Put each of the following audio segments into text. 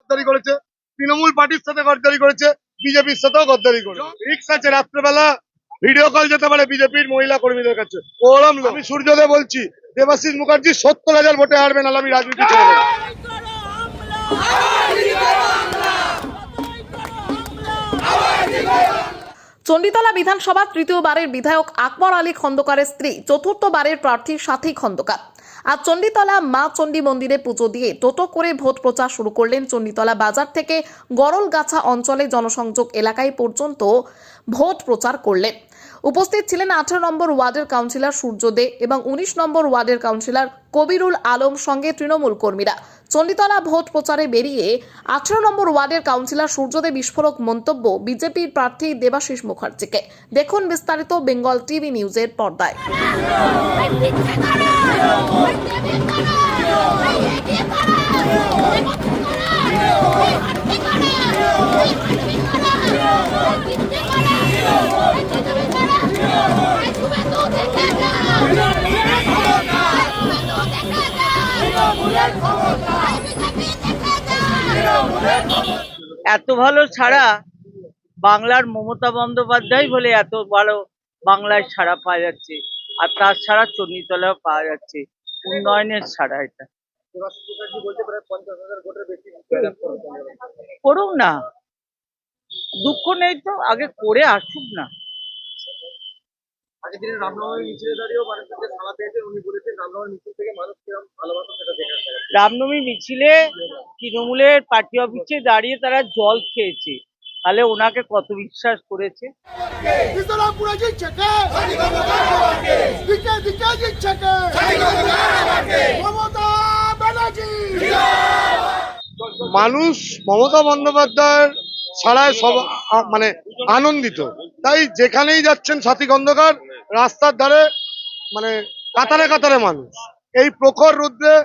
গদ্দারি করেছে, তৃণমূল পার্টির সাথে গদ্দারি করেছে, বিজেপির সাথেও গদ্দারি করেছে। রিক্স আছে, রাত্রেবেলা ভিডিও কল যেতে পারে বিজেপির মহিলা কর্মীদের কাছে। ওরম লোক। আমি সূর্যদেব বলছি, দেবাশিস মুখার্জি 70,000 ভোটে হারবে, নাহলে আমি রাজনীতি ছেড়ে দেবো। চণ্ডীতলা বিধানসভা তৃতীয়বারের বিধায়ক আকবর আলী খন্দকারের স্ত্রী চতুর্থবারের প্রার্থী সাথী খন্দকার আজ চণ্ডীতলা মা চণ্ডী মন্দিরে পুজো দিয়ে টোটো করে ভোট প্রচার শুরু করলেন। চণ্ডীতলা বাজার থেকে গরলগাছা অঞ্চলে জনসংযোগ এলাকায় পর্যন্ত ভোট প্রচার করলেন। উপস্থিত ছিলেন 18 নম্বর ওয়ার্ডের কাউন্সিলর সূর্য দে এবং 19 নম্বর ওয়ার্ডের কাউন্সিলর কবিরুল আলম সঙ্গে তৃণমূল কর্মীরা। চণ্ডীতলা ভোট প্রচারে বেরিয়ে 18 নম্বর ওয়ার্ডের কাউন্সিলর সূর্যদেব বিস্ফোরক মন্তব্য বিজেপির প্রার্থী দেবাশিস মুখার্জিকে। দেখুন বিস্তারিত বেঙ্গল টিভি নিউজের পর্দায়। এত ভালো ছাড়া বাংলার মমতা বন্দ্যোপাধ্যায় বলে এত ভালো বাংলায় ছাড়া পাওয়া যাচ্ছে, আর তার ছাড়া চণ্ডীতলাও পাওয়া যাচ্ছে। উন্নয়নের ছাড়া এটা করুক না, দুঃখ নেই তো, আগে করে আসুক না। রামনবমী মিছিলে তৃণমূলের পার্টি অফিসে দাঁড়িয়ে তারা জল খেয়েছে, তাহলে ওনাকে কত বিশ্বাস করেছে। মানুষ মমতা বন্দ্যোপাধ্যায়ের ছাড়ায় সব মানে আনন্দিত, তাই যেখানেই যাচ্ছেন সাথী খন্দকার রাস্তার ধারে মানে কাতারে কাতারে মানুষ। এই প্রখর রোদে,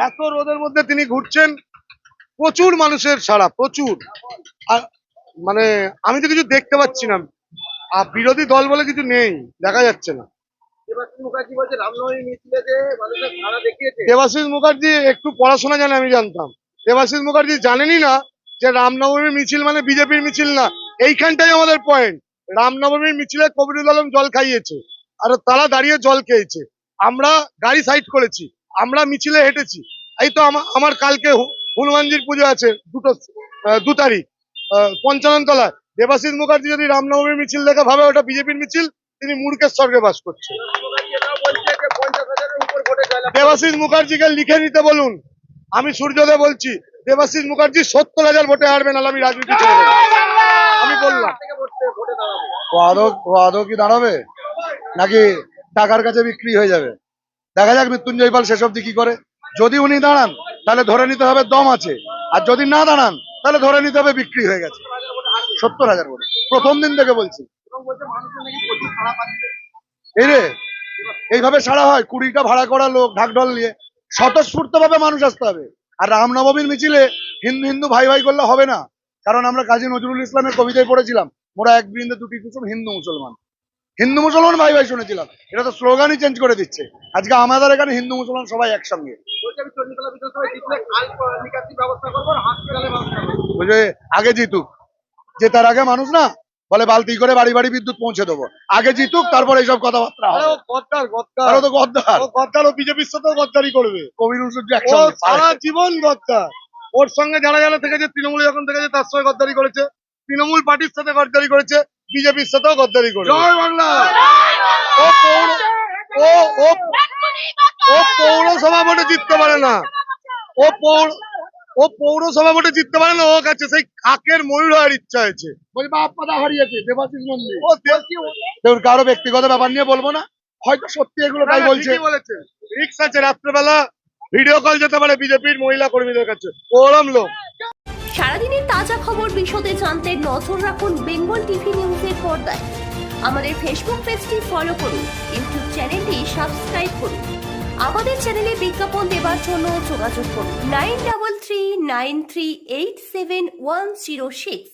এত রোদের মধ্যে তিনি ঘুরছেন, প্রচুর মানুষের সাড়া, প্রচুর। আর মানে আমি তো কিছু দেখতে পাচ্ছি না, আর বিরোধী দল বলে কিছু নেই, দেখা যাচ্ছে না। দেবাশিস মুখার্জি একটু পড়াশোনা জানে, আমি জানতাম। দেবাশিস মুখার্জি জানেনই না যে রামনবমীর মিছিল মানে বিজেপির মিছিল না। এইখানটাই আমাদের পয়েন্ট। রামনবমীর মিছিলে কবিরুল আলম জল খাইয়েছে, আর তারা দাঁড়িয়ে জল খেয়েছে। আমরা গাড়ি সাইড করেছি, আমরা মিছিলে হেঁটেছি। এই তো আমার কালকে হনুমানজির পুজো আছে 2 তারিখ পঞ্চাননতলায়। দেবাশিস মুখার্জি যদি রামনবমীর মিছিল দেখে ভাবে ওটা বিজেপির মিছিল, তিনি মূর্খের স্বর্গে বাস করছে। দেবাশিস মুখার্জিকে লিখে নিতে বলুন। আমি সূর্যদেব বলছি, দেবাশিস মুখার্জি 70,000 ভোটে হারবে, নাহলে আমি রাজনীতি ছেড়ে দেবো। আমি বললাম ও আদৌ কি দাঁড়াবে নাকি টাকার কাছে বিক্রি হয়ে যাবে, দেখা যাক মৃত্যুঞ্জয় পাল শেষ অব্দি কি করে। যদি উনি দাঁড়ান তাহলে ধরে নিতে হবে দম আছে, আর যদি না দাঁড়ান তাহলে ধরে নিতে হবে বিক্রি হয়ে গেছে। 70,000 ভোট প্রথম দিন থেকে বলছি। এই রে, এইভাবে ছাড়া হয়? 20টা ভাড়া করা লোক ঢাকঢোল নিয়ে স্বতঃস্ফূর্ত ভাবে মানুষ আসতে হবে। আর রামনবমীর মিছিলে হিন্দু হিন্দু ভাই ভাই করলে হবে না, কারণ আমরা কাজী নজরুল ইসলামের কবিতায় পড়েছিলাম, মোরা এক বৃন্দে দুটি কুসুম হিন্দু মুসলমান। হিন্দু মুসলমান ভাই ভাই শুনেছিলাম, এটা তো স্লোগানই চেঞ্জ করে দিচ্ছে। আজকে আমাদের এখানে হিন্দু মুসলমান সবাই একসঙ্গে। আগে জিতুক, জেতার আগে মানুষ না বলে বালতি করে বাড়ি বাড়ি বিদ্যুৎ পৌঁছে দেবো। আগে জিতুক, তারপর এইসব কথাবার্তা। গদ্দার ও বিজেপির সাথেও গদ্দারি করবে। কবিরুল সূর্য একসঙ্গে সারা জীবন গদ্দার। ওর সঙ্গে যারা যারা থেকেছে, তৃণমূল যখন থেকেছে তার সঙ্গে গদ্দারি করেছে, তৃণমূল পার্টির সাথে গদ্দারি করেছে, বিজেপির সাথেও গদ্দারি করেছে। জয় বাংলা। ও পৌরসভা ভোটে জিততে পারে না, ও পৌরসভা ভোটে জিততে পারে না। ও কাছে সেই কাকের ময়ূর হওয়ার ইচ্ছা হয়েছে। বাপ পাতা হারিয়েছে দেবাশিস মন্দির। কারো ব্যক্তিগত ব্যাপার নিয়ে বলবো না, হয়তো সত্যি এগুলো তাই বলছে। রিক্স আছে, রাত্রেবেলা ভিডিও কল যেতে পারে বিজেপির মহিলা কর্মীদের কাছে। ওরম লোক। সারাদিনের তাজা খবর বিশদে জানতে নজর রাখুন বেঙ্গল টিভি নিউজের পর্দায়। আমাদের ফেসবুক পেজটি ফলো করুন, ইউটিউব চ্যানেলটি সাবস্ক্রাইব করুন। আমাদের চ্যানেলে বিজ্ঞাপন দেওয়ার জন্য যোগাযোগ করুন 9339387106।